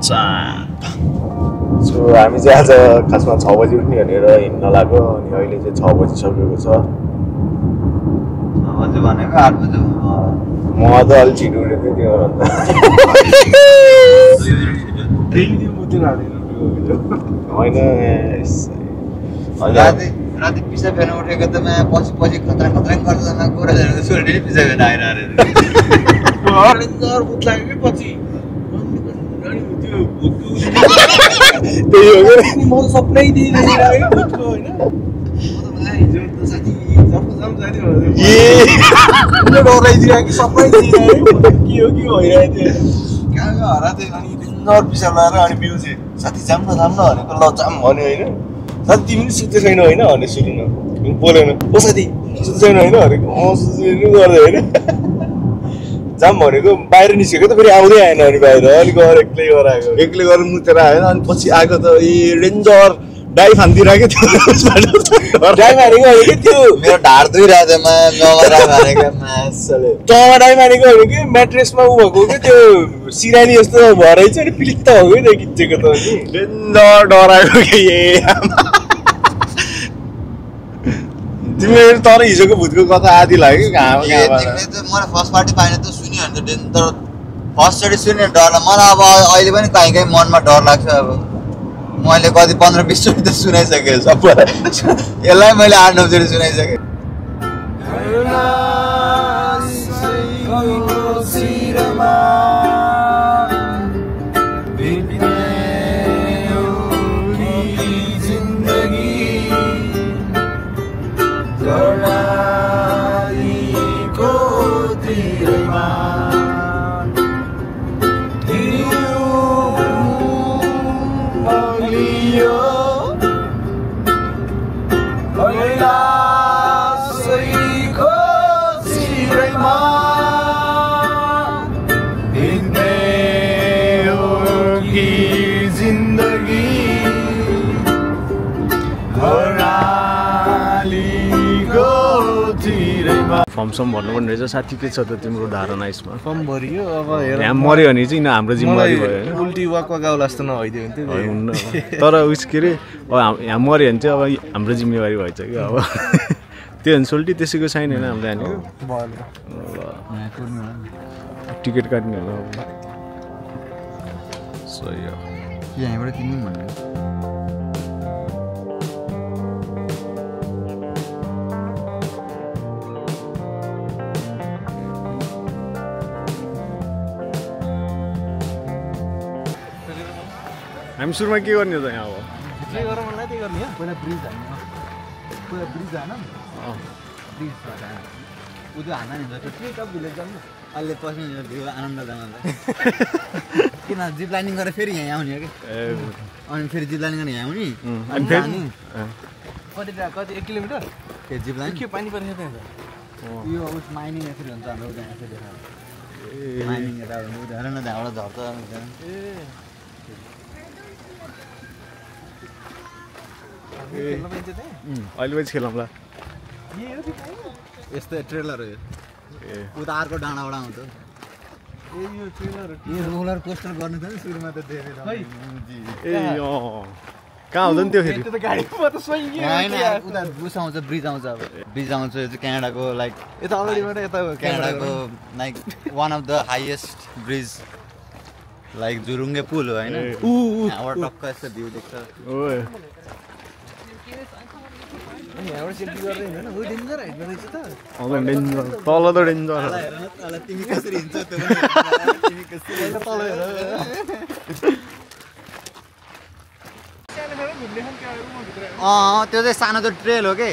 So हामी चाहिँ आज खासमा 6 बजी उठ्ने भनेर हिँड्न लाग्यो अनि अहिले चाहिँ 6 बजी सकेको छ भनेको 8 बजे म त अलि छिटो उठेको थिएँ त्योभन्दा होइन राति पिसा फेर्न उठेको त पछि पछि खतरा खतरा गर्छ गोरा झरेको सोल्टी पिसा फेर्न आइरहेको भूत लाग्यो कि पछि त्यही हो कि म सपनै दिइरहेको भूतको होइन हिजो त साथी जब जान्थ्यो डराइदिरहेको कि सपनै दिइरहेको के हो कि भइरहेको थियो कहाँ हरा थियो अनि दिनभर पिसाब लगाएर अनि बिउ चाहिँ साथी जाम न भनेको ल जाम भन्यो होइन साथी तिमी पनि सुत्दै छैन होइन भने सुरु न बोलेन ओ साथी सुत्दै छैन होइन भनेको सुत्नु गर्दै होइन जाम भनेको बाहिर निस्केको त फेरि आउँदै आएन अनि बाहिर अनि गएर एक्लै गएर मुतेर आएन अनि पछि आएको त रेन्जर डाइ फान्दिरहेको थियो डाइ मारेको भनेको त्यो मेरो ढाड दुइरहेको थियो टमा डाइ मारेको भनेको म्याट्रेसमा उ भएको क्या त्यो सिरानी जस्तो भरै चाहिँ अनि पिलिक्क भएको त्यो खिचेको त रेन्जर डराएको कि तिमीले तर हिजोको भूतको कथा आदि लाग्यो मलाई फर्स्ट पार्टी पाएन त सुन्यो भने त तर फर्स्टचोटि सुन्यो डर मलाई अब अहिले पनि कहीँ कहीँ मनमा डर लाग्छ अब मैले कति 15-20 चोटि त सुनाइसकेँ सबैलाई यसलाई मैले 8-9 चोटि सुनाइसकेँ फर्मसम भन्नुपर्ने रहेछ साथी के छ त तिम्रो धारणा यसमा फर्म भरियो अब हेर यहाँ मऱ्यो भने चाहिँ हाम्रो जिम्मेवारी भयो होइन उल्टी वाक गाउला जस्तो नभइदियो भने तर उस के अरे अब यहाँ मऱ्यो भने चाहिँ अब हाम्रो जिम्मेवारी भएछ कि अब त्यो भने सोल्टी त्यसैको छैन होइन हाम्रो यहाँनिर टिकट काट्ने होला अब सही हो यहाँबाट किन्नु भन्नु हामी सुरुमा के गर्ने त यहाँ अब के गरौँ मलाई त्यही गर्ने पहिला ब्रिज हान्नु पहिला ब्रिज हान ब्रिज उयो हान्न नि जस्तो के टप भिलेज जानु अहिले पछि भ्यू आनन्द जानु किन जिप लाइनिङ गरेर फेरि यहाँ आउने हो कि अनि फेरि जिप लाइनिङ गरेर यहाँ आउने अनि कति 1 किलोमिटर ए जिप लाइन के पानी परेको त्यहाँ यो उस माइनिङ यसरी हुन्छ हाम्रो त्यहाँ यसरी माइनिङ यता हेर न त्यहाँबाट झर्छ ए अहिले पनि खेलौँला यस्तो ट्रेलर हो उता अर्को डाँडाबाट आउँछ यो रोलर कोस्टर गर्नु थियो नि सुरुमा त देखेर ए कहाँ हुँदैन त्यो फेरि होइन उता बुस आउँछ ब्रिज आउँछ अब ब्रिज आउँछ यो चाहिँ क्यानाडाको लाइक यता अगाडिबाट यता क्यानाडाको like one of the highest bridge like जुरुङ्गे पुल हो होइन यहाँबाट टक्क यस्तो भ्यू देख्छ यहाँबाट सेल्फी गर्दै हिँड्दैन हो डेन्जर हाइट रहेछ त तल त डेन्जर तिमी कसरी हिँड्छ त्यो तल हेर त्यो चाहिँ सानो त्यो ट्रेल हो कि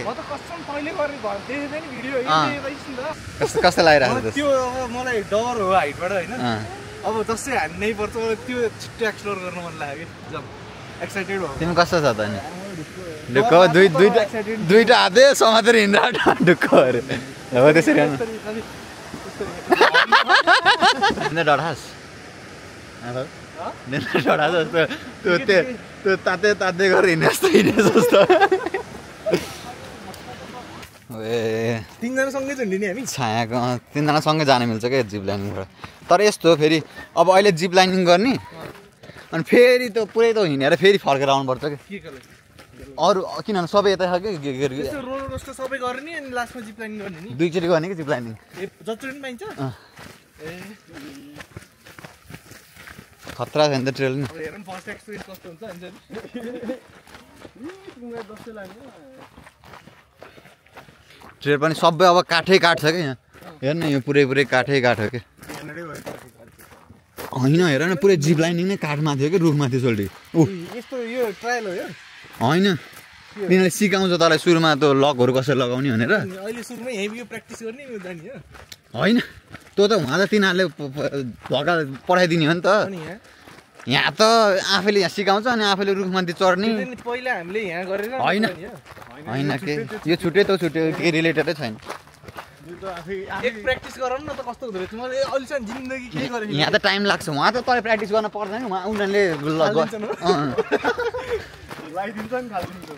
कस्तो लागिरहेको त्यो अब मलाई डर हो हाइटबाट होइन अब जस्तै हान्नै पर्छ त्यो छिट्टो एक्सप्लोर गर्नु मन लाग्यो कि जब एक्साइटेड भयो तिमी कस्तो छ त नि ढुक्क दुईटा हातै समातेर हिँड्दा ढुक्कहरू हो त्यसरी डरास डरास जस्तो त्यो ताते ताते गरेर हिँड्ने जस्तो हिँड्ने जस्तो ए तीनजना सँगै झुन्डिने हामी छायाको तीनजना सँगै जान मिल्छ क्या जिप लाइनिङबाट तर यस्तो फेरि अब अहिले जिप लाइनिङ गर्ने अनि फेरि त्यो पुरै त हिँडेर फेरि फर्केर आउनुपर्छ कि के गर्नु अरू किनभने सबै यता छ कि त्यस्तो रोलर कोस्टर सबै गर्ने अनि लास्टमा जिप लाइनिङ गर्ने नि दुईचोटि गर्ने कि जिप लाइनिङ ए जत्रै पनि पाइन्छ ए खतरा छ नि त ट्रेल नि अब हेरौँ फर्स्ट एक्सपिरियन्स कस्तो हुन्छ अनि जस्तै लाग्यो ट्रेल पनि सबै अब काठै काठ छ कि यहाँ हेर्नु यो पुरै काठै काठ हो कि होइन हेर न पुरै जिप लाइनिङ नै काठमा थियो कि रुखमा थियो सोल्टी यस्तो यो ट्रायल हो यो होइन तिनीहरूले सिकाउँछ तँलाई सुरुमा त्यो लकहरू कसरी लगाउने भनेर अहिले सुरुमै हेभी प्र्याक्टिस गर्ने जाने हो होइन त्यो त उहाँ त तिनीहरूले धक्का पठाइदिने हो नि त अनि यहाँ त आफैले यहाँ सिकाउँछ अनि आफैले रुखमाथि चढ्ने पहिला हामीले यहाँ गरेर होइन होइन के यो छुट्टै त छुट्टै केही रिलेटेडै छैन एक प्र्याक्टिस गरौँ न त कस्तो हुँदो रहेछ मैले अहिलेसम्म जिन्दगी केही गरेँ यहाँ त टाइम लाग्छ उहाँ त तँलाई प्र्याक्टिस गर्न पर्दैन उहाँ उनीहरूले लगाइदिन्छ नि खालिदिन्छ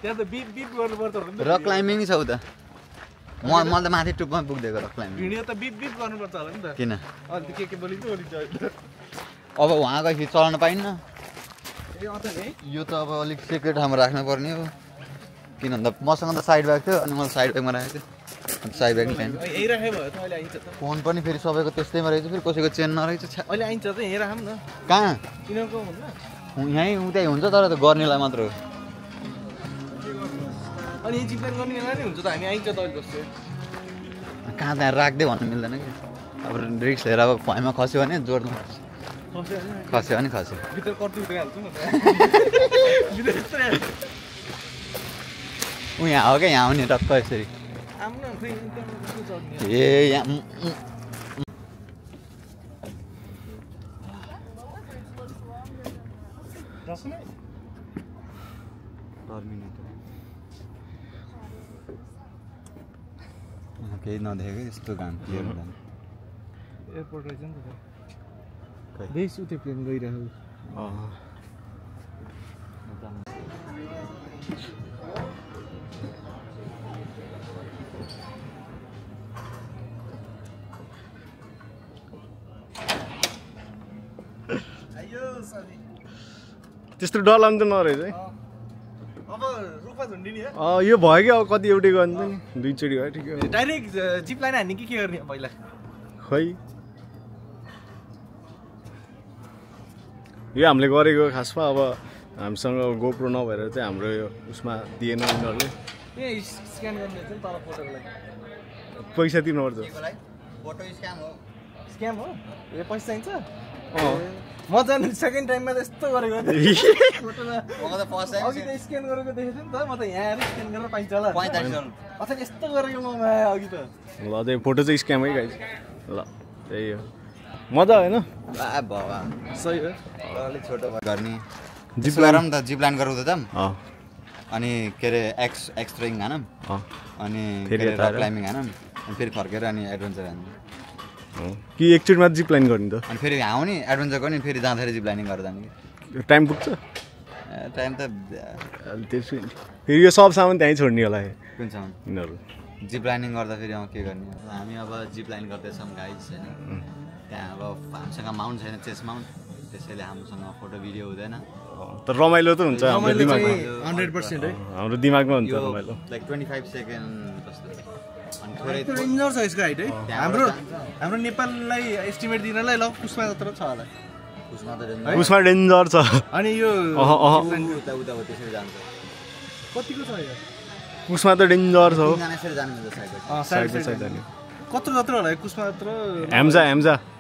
त्यहाँ त बिप बिप गर्नुपर्छ र क्लाइम्बिङ छ उता मैले त माथि टुप्पमा पुग्दिएको र क्लाइम्बिङ भिडियो त बिप बिप गर्नुपर्छ होला नि त किन अन्त के बोलिन्छ अब उहाँ गएपछि चलाउन पाइन्न ए अँ त है यो त अब अलिक सेक्रेट ठाउँमा राख्नुपर्ने हो किन भन्दा मसँग त साइड ब्याग थियो अनि मैले साइड ब्यागमा राखेको थिएँ साइड ब्याग नि छैन यही राखे भयो त अहिले आइन्छ त फोन पनि फेरि सबैको त्यस्तैमा रहेछ फेरि कसैको चेन नरहेछ अहिले आइन्छ त यहीँ राखौँ न कहाँ तिनीहरूको हुन्न यहीँ उतै हुन्छ तर त गर्नेलाई मात्र हो अनि जिप्लान गर्ने बेला नि हुन्छ त हामी आइन्छ त अहिले जस्तो कहाँ त्यहाँ राख्दै भन्नु मिल्दैन कि अब रिक्स लिएर अब भुइँमा खस्यो भने जोड्नु खस्यो भने खस्यो भित्र कट्टु हाल्छु म भित्र ऊ यहाँ हो क्या यहाँ आउने टक्क यसरी आउनु खोइ ए यहाँ केही नदेखेको यस्तो घाम क्लियर हुँदैन एयरपोर्ट रहेछ नि त देश उतै प्लेन गइरहेको त्यस्तो डर लाग्नु त नरहेछ है अब रुखमा झुन्डिने यो भयो कि अब कति एउटै गर्नु नि दुईचोटि भयो ठिकै हो डाइरेक्ट जिप लाइन हान्ने के गर्ने पहिला खै यो हामीले गरेको खासमा अब हामीसँग गोप्रो नभएर चाहिँ हाम्रो यो उसमा दिएन उनीहरूले ए स्क्यान गर्ने चाहिँ तल फोटोको लागि पैसा तिर्नुपर्छ फोटो स्क्याम हो स्क्याम हो ए पैसा चाहिन्छ म जानु सेकेन्ड टाइममा त यस्तो गरेको फोटोमा अघि त स्क्यान गरेको देखेको थिएँ नि त म त यहाँ आएर स्क्यान गरेर पाइन्छ होला अथवा यस्तो गरेको म अघि त ल त्यही फोटो चाहिँ स्क्यामै गाइस ल त्यही हो मजा होइन सही हो अलिक छोटो गर्ने जिप गरौँ नि त जिप लाइन गरौँ त जाम अनि के अरे एक्स ट्रेकिङ हानौँ अनि फेरि रक क्लाइम्बिङ हानौँ अनि फेरि फर्केर अनि एडभेन्चर हान्नु कि एकचोटिमा जिप लाइन गर्ने त अनि फेरि आउने एडभेन्चर गर्ने फेरि जाँदाखेरि जिप लाइनिङ गरेर जाने टाइम पुग्छ टाइम त त्यसो फेरि यो सब सामान त्यहीँ छोड्ने होला कुन सामान यिनीहरू जिप लाइनिङ गर्दा फेरि के गर्ने हामी अब जिप लाइन गर्दैछौँ गाइस होइन त्यहाँ अब हामीसँग माउन्ट छैन चेस्ट माउन्ट त्यसैले हामीसँग फोटो भिडियो हुँदैन तर रमाइलो त हुन्छ हाम्रो दिमागमा 100% है हाम्रो दिमागमा हुन्छ रमाइलो लाइक 25 सेकेन्ड जस्तो अनि थोरै डेन्जर छ यसको हाइट है हाम्रो नेपाललाई एस्टिमेट दिनलाई ल कुसमा जत्रो छ होला उसमा डेन्जर छ अनि यो उता उता हो त्यसरी जान्छ कतिको छ यो कुसमा त डेन्जर छ यसरी जानुहुन्छ साइड बाइ साइड जाने कत्रो जत्रो होला यो कुसमा जत्रो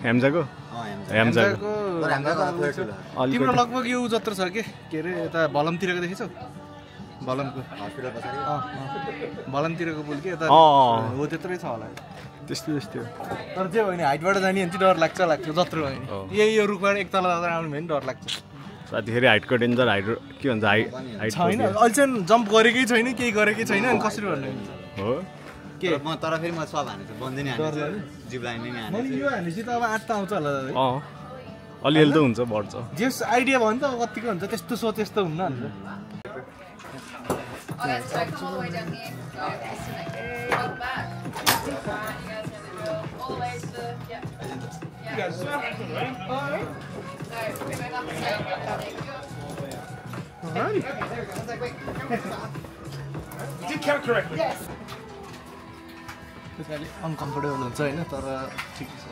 हेम्जाको तिम्रो लगभग यो जत्रो छ के अरे यता भलमतिरको देखेछौ भलमको भलमतिरको पुल के यता हो त्यत्रै छ होला त्यस्तो त्यस्तो तर जे होइन हाइटबाट जाने भने चाहिँ डर लाग्छ जत्रो होइन यो रुखबाट एक तल आउनु भने डर लाग्छ साथीखेरि हाइटको डेन्जर हाइट के भन्छ हाइट छैन अहिलेसम्म जम्प गरेकै छैन केही गरेकै छैन अनि कसरी भन्नु हो के म तर फेरि म सब हानेछु बन्दिनै हानेछु जिप लाइनिङ हानेछु यो हानेपछि त अब 8 त आउँछ होला अलिअलि त हुन्छ बढ्छ जस आइडिया भयो नि त अब कतिको हुन्छ त्यस्तो सोच त्यस्तो हुन्न नि Oh, that's right. Come all the way down here. Not bad. All the way to the, yeah. त्यसैले अनकम्फर्टेबल हुन्छ होइन तर ठिक छ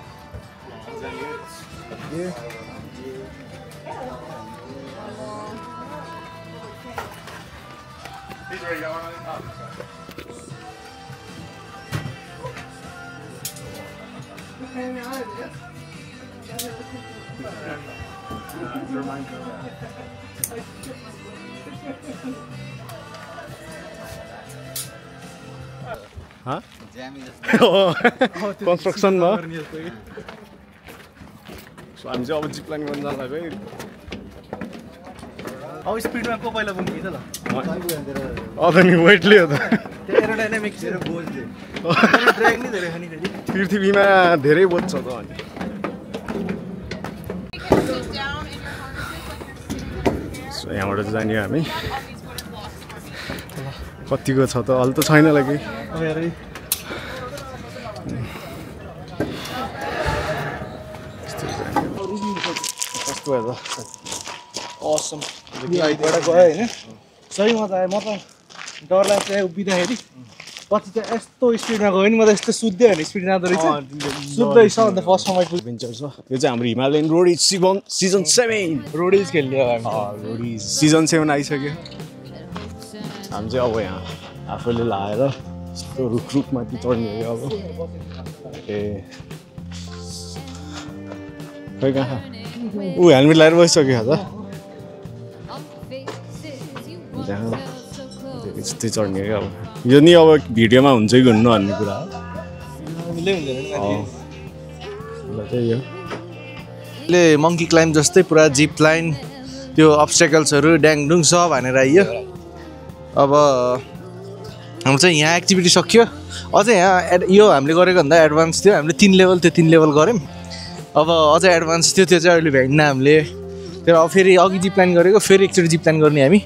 कन्स्ट्रक्सनमा हामी चाहिँ अब जिप लाइन गर्न जान लाग्यो है अब स्पिडमा को पहिला पुग्ने त ल नि वेटले हो त त्यो एरोडाइनामिक्स र बोझले ड्र्याग नि धेरै खानी फेरि पृथ्वीमा धेरै बोझ छ त अनि यहाँबाट जाने हामी कतिको छ त अहिले त छैन लागि कस्तो भयो त असम हाइटबाट गयो होइन सही मजा आयो म त डर लाग्छ उभिँदाखेरि पछि चाहिँ यस्तो स्पिडमा गयो नि म त यस्तो सुत्दै होइन स्पिड जाँदो रहेछ सुत्दैछ अन्त फर्स्ट समय एडभेन्चर छ यो चाहिँ हाम्रो हिमालयन रोडिज सिजन 7 रोडिज खेल्ने हो हामी रोडिज सिजन 7 आइसक्यो हामी चाहिँ अब यहाँ आफैले लाएर यस्तो रुखमाथि चढ्ने हो अब ए खै कहाँ ऊ हेलमेट लगाएर बसिसक्यो त यस्तै चढ्ने हो अब यो नि अब भिडियोमा हुन्छ कि हुन्न भन्ने कुरा हो त्यही हो ले मङ्की क्लाइम्ब जस्तै पुरा जिप लाइन त्यो अब्स्टेकल्सहरू ड्याङडुङ सब हानेर आइयो अब हाम्रो चाहिँ यहाँ एक्टिभिटी सक्यो अझै यहाँ यो हामीले गरेको भन्दा एडभान्स थियो हामीले 3 लेभल त्यो 3 लेभल गऱ्यौँ अब अझै एडभान्स थियो त्यो चाहिँ अहिले भ्याइन्न हामीले त्यो अब फेरि अघि जिप लाइन गरेको फेरि एकचोटि जिप लाइन गर्ने हामी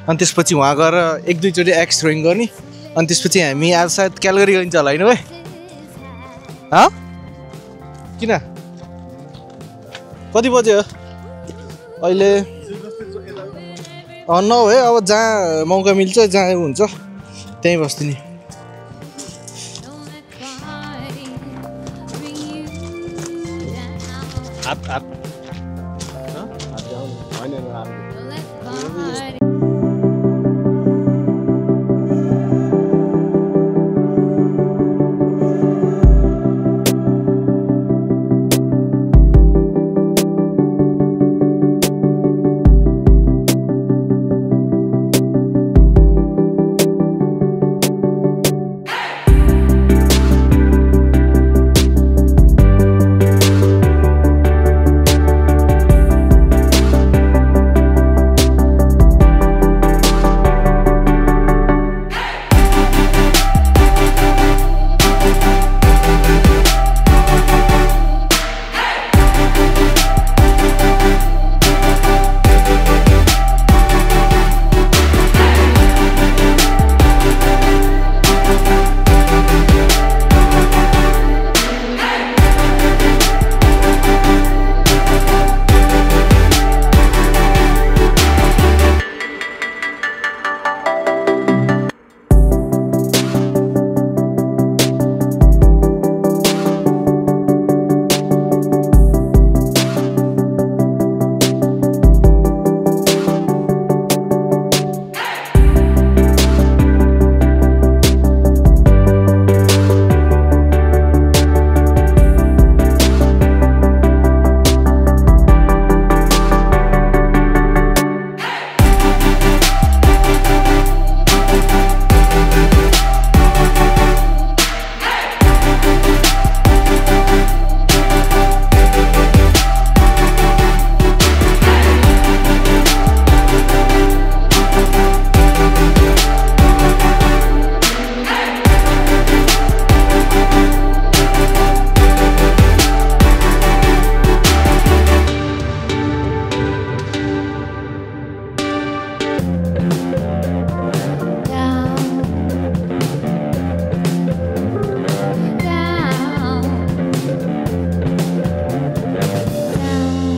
अनि त्यसपछि वहाँ गएर 1-2 चोटि एक्स थ्रोइङ गर्ने अनि त्यसपछि हामी आज सायद क्यालगरी गइन्छ होला होइन भाइ किन कति बज्यो अहिले नभए अब जहाँ मौका मिल्छ जहाँ हुन्छ त्यहीँ बस्दिने हात